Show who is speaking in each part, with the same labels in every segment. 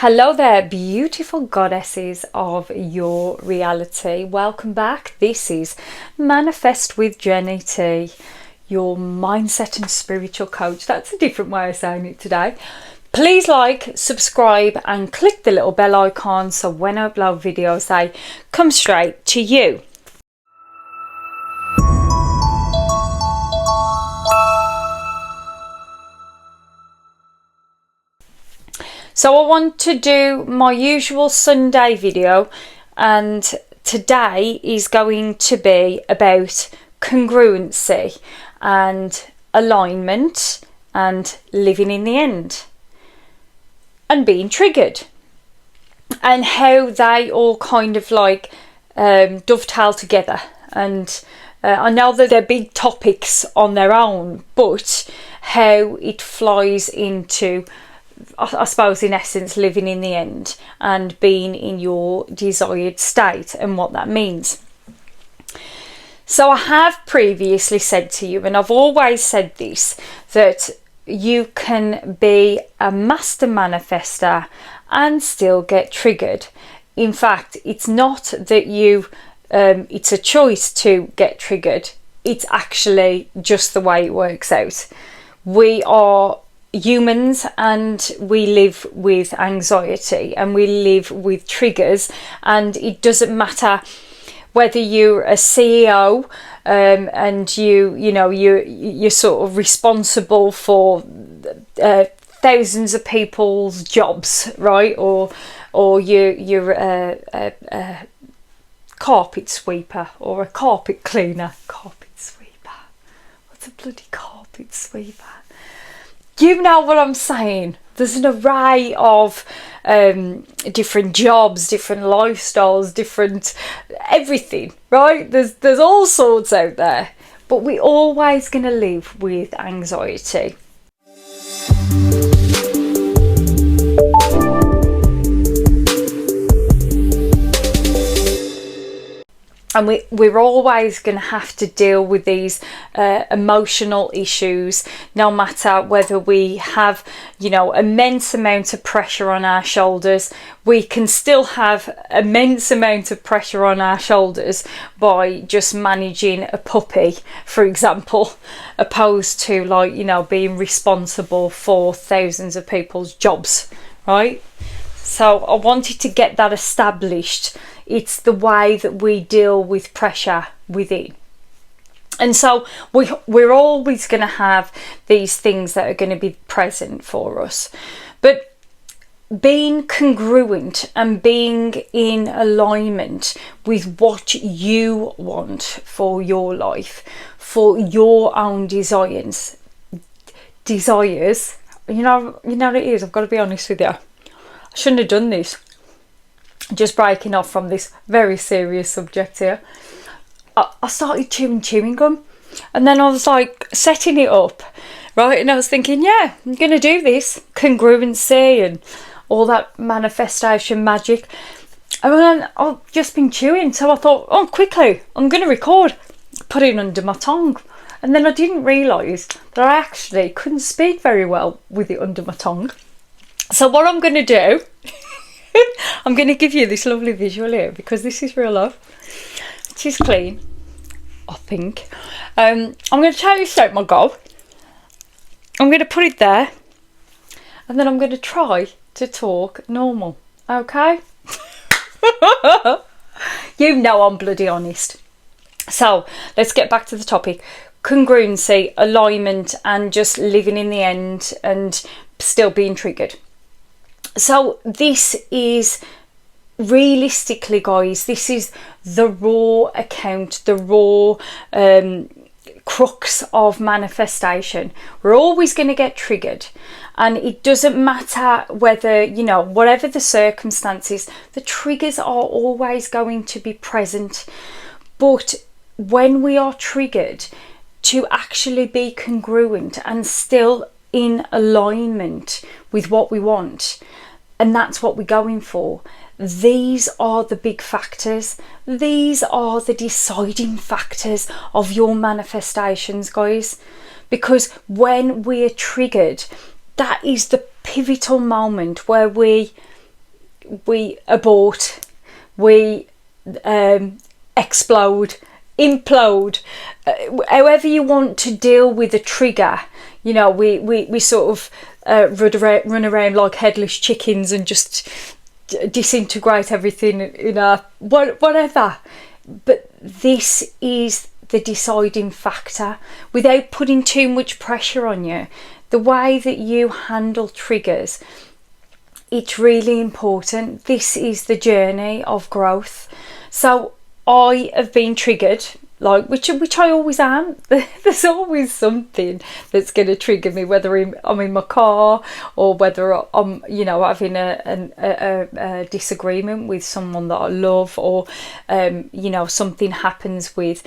Speaker 1: Hello there, beautiful goddesses of your reality. Welcome back. This is Manifest with Jenny T, your mindset and spiritual coach. That's a different way of saying it today. Please like, subscribe and click the little bell icon so when I upload videos they come straight to you. So I want to do my usual Sunday video, and today is going to be about congruency and alignment and living in the end and being triggered, and how they all kind of like dovetail together. And I know that they're big topics on their own, but how it flies into, I suppose, in essence, living in the end and being in your desired state and what that means. So I have previously said to you, and I've always said this, that you can be a master manifester and still get triggered. In fact, it's not that it's a choice to get triggered. It's actually just the way it works out. We are humans and we live with anxiety and we live with triggers, and it doesn't matter whether you're a CEO and you're sort of responsible for thousands of people's jobs, right? Or you're a carpet sweeper or a carpet cleaner. Carpet sweeper. What's a bloody carpet sweeper? You know what I'm saying? There's an array of different jobs, different lifestyles, different everything, right? There's all sorts out there, but we're always going to live with anxiety. And we're always going to have to deal with these emotional issues, no matter whether we have, immense amount of pressure on our shoulders. We can still have immense amount of pressure on our shoulders by just managing a puppy, for example, opposed to being responsible for thousands of people's jobs, right? So I wanted to get that established. It's the way that we deal with pressure within. And so we're always going to have these things that are going to be present for us. But being congruent and being in alignment with what you want for your life, for your own desires, you know what it is, I've got to be honest with you. I shouldn't have done this. Just breaking off from this very serious subject here. I started chewing gum, and then I was like setting it up, right? And I was thinking, yeah, I'm going to do this congruency and all that manifestation magic. And then I've just been chewing, so I thought, quickly, I'm going to record, put it under my tongue. And then I didn't realise that I actually couldn't speak very well with it under my tongue. So what I'm going to do, I'm going to give you this lovely visual here, because this is real life. It is clean, I think. I'm going to tell you straight my goal. I'm going to put it there, and then I'm going to try to talk normal, okay? You know I'm bloody honest. So let's get back to the topic. Congruency, alignment, and just living in the end and still being triggered. So this is, realistically, guys, this is the raw account, the raw crux of manifestation. We're always going to get triggered, and it doesn't matter whether, whatever the circumstances, the triggers are always going to be present. But when we are triggered, to actually be congruent and still in alignment with what we want, and that's what we're going for. These are the big factors. These are the deciding factors of your manifestations, guys. Because when we're triggered, that is the pivotal moment where we we abort, we explode, implode, however you want to deal with a trigger. You know, we sort of run around like headless chickens and just disintegrate everything, you know, whatever. But this is the deciding factor, without putting too much pressure on you. The way that you handle triggers, it's really important. This is the journey of growth. So I have been triggered, like which I always am. There's always something that's going to trigger me, whether I'm in my car or whether I'm, you know, having a disagreement with someone that I love, or you know, something happens with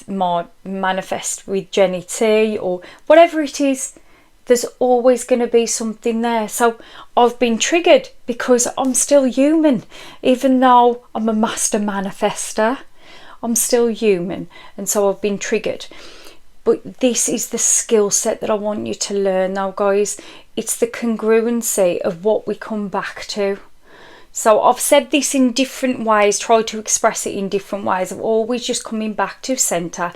Speaker 1: my manifest with Jenny T, or whatever it is. There's always going to be something there. So I've been triggered because I'm still human. Even though I'm a master manifester, I'm still human. And so I've been triggered. But this is the skill set that I want you to learn now, guys. It's the congruency of what we come back to. So I've said this in different ways, tried to express it in different ways. I'm always just coming back to centre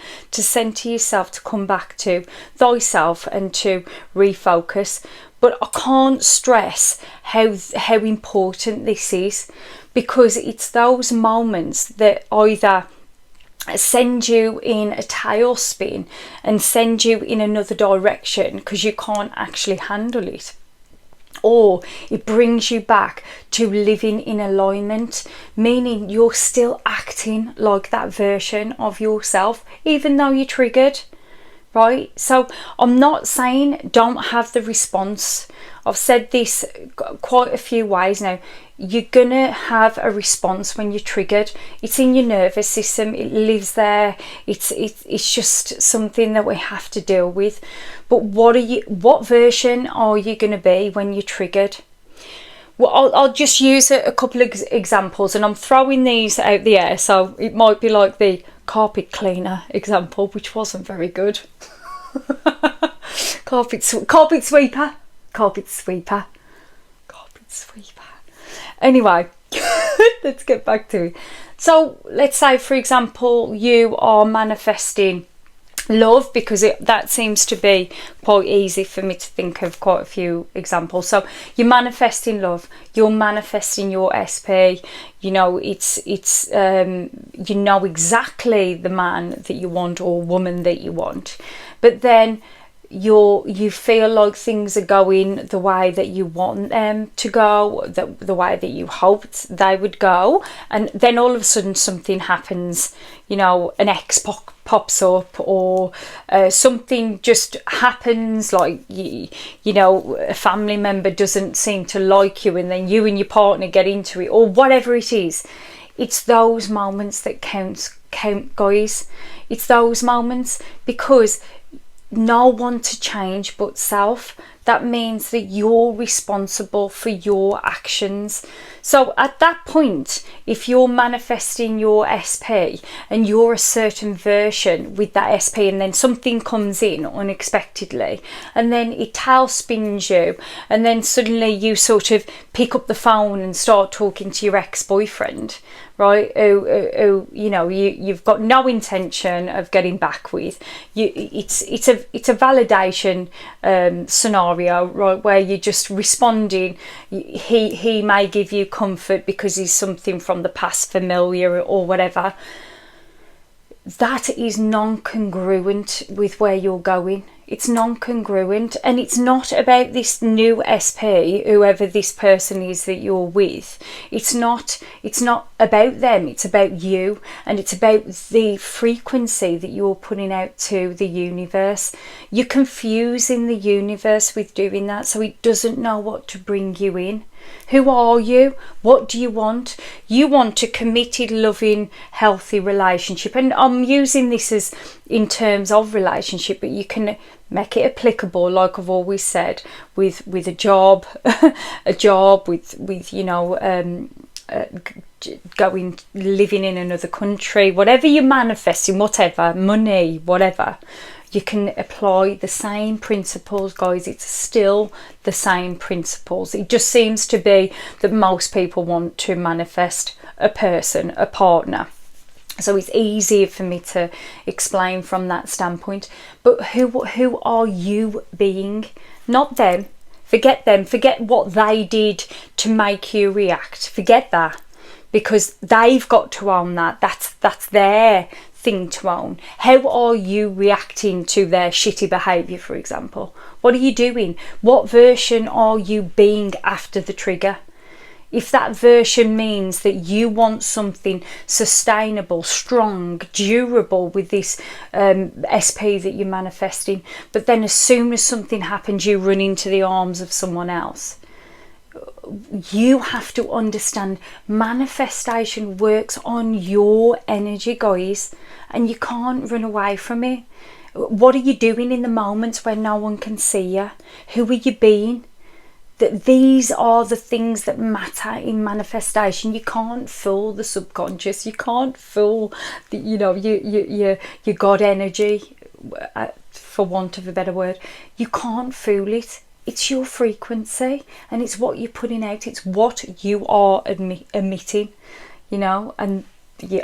Speaker 1: yourself, to come back to thyself and to refocus. But I can't stress how important this is, because it's those moments that either send you in a tailspin and send you in another direction because you can't actually handle it, or it brings you back to living in alignment, meaning you're still acting like that version of yourself even though you're triggered, right? So I'm not saying don't have the response. I've said this quite a few ways now. You're gonna have a response when you're triggered. It's in your nervous system, it lives there. It's just something that we have to deal with. But what version are you gonna be when you're triggered? Well, I'll just use a couple of examples, and I'm throwing these out the air, so it might be like the carpet cleaner example, which wasn't very good. Carpet sweeper. Anyway, let's get back to it. So let's say, for example, you are manifesting love, because that seems to be quite easy for me to think of quite a few examples. So you're manifesting love, you're manifesting your SP, you know, it's you know exactly the man that you want or woman that you want, but then you feel like things are going the way that you want them to go, the way that you hoped they would go, and then all of a sudden something happens, you know, an ex pops up, or something just happens, like you know, a family member doesn't seem to like you, and then you and your partner get into it, or whatever it is. It's those moments that count, guys. It's those moments, because no one to change but self. That means that you're responsible for your actions. So at that point, if you're manifesting your SP and you're a certain version with that SP, and then something comes in unexpectedly and then it tailspins you, and then suddenly you sort of pick up the phone and start talking to your ex-boyfriend, right, who you know, you've got no intention of getting back with. It's a validation scenario, right, where you're just responding. He may give you comfort because he's something from the past familiar or whatever. That is non-congruent with where you're going. It's non-congruent, and it's not about this new SP, whoever this person is that you're with. It's not about them, it's about you, and it's about the frequency that you're putting out to the universe. You're confusing the universe with doing that, so it doesn't know what to bring you in. Who are you? What do you want? You want a committed, loving, healthy relationship. And I'm using this as in terms of relationship, but you can make it applicable, like I've always said, with a job, with you know, living in another country, whatever you're manifesting, whatever, money, whatever. You can apply the same principles, guys. It's still the same principles. It just seems to be that most people want to manifest a person, a partner. So it's easier for me to explain from that standpoint. But who are you being? Not them. Forget them. Forget what they did to make you react. Forget that. Because they've got to own that. That's their thing to own. How are you reacting to their shitty behaviour, for example? What are you doing? What version are you being after the trigger? If that version means that you want something sustainable, strong, durable with this SP that you're manifesting, but then as soon as something happens, you run into the arms of someone else. You have to understand manifestation works on your energy, guys, and you can't run away from it. What are you doing in the moments when no one can see you? Who are you being? That these are the things that matter in manifestation. You can't fool the subconscious. You can't fool the, your God energy, for want of a better word. You can't fool it. It's your frequency, and it's what you're putting out. It's what you are emitting, and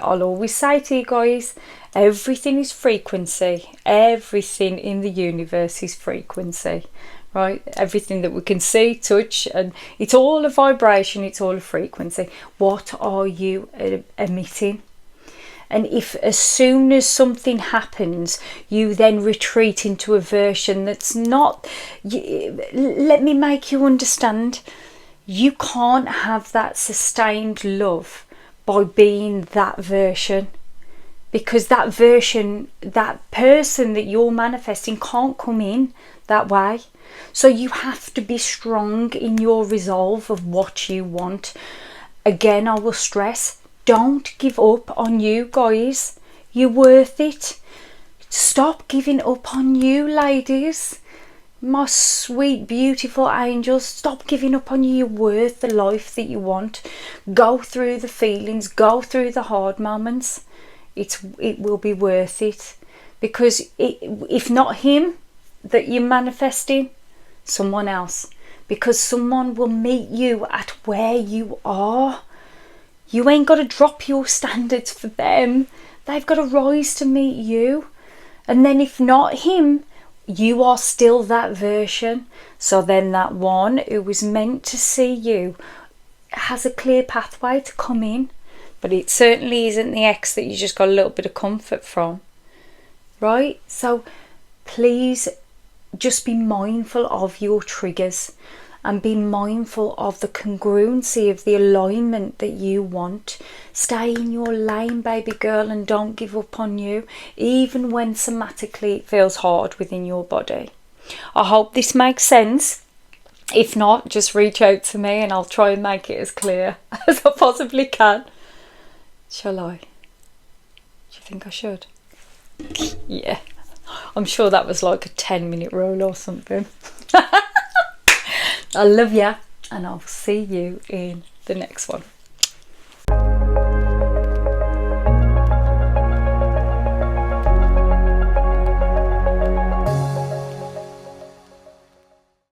Speaker 1: I'll always say to you guys, everything is frequency. Everything in the universe is frequency. Right, everything that we can see, touch, and it's all a vibration, it's all a frequency. What are you emitting? And if as soon as something happens, you then retreat into a version that's not, let me make you understand, you can't have that sustained love by being that version. Because that version, that person that you're manifesting can't come in that way. So you have to be strong in your resolve of what you want. Again, I will stress, don't give up on you, guys. You're worth it. Stop giving up on you, ladies. My sweet, beautiful angels, stop giving up on you. You're worth the life that you want. Go through the feelings, go through the hard moments. It will be worth it. Because if not him that you're manifesting, someone else, because someone will meet you at where you are. You ain't got to drop your standards for them. They've got to rise to meet you. And then if not him, you are still that version. So then that one who was meant to see you has a clear pathway to come in. But it certainly isn't the ex that you just got a little bit of comfort from. Right? So please just be mindful of your triggers and be mindful of the congruency of the alignment that you want. Stay in your lane, baby girl, and don't give up on you, even when somatically it feels hard within your body. I hope this makes sense. If not, just reach out to me and I'll try and make it as clear as I possibly can. Shall I? Do you think I should? Yeah. I'm sure that was like a 10-minute rule or something. I love ya, and I'll see you in the next one.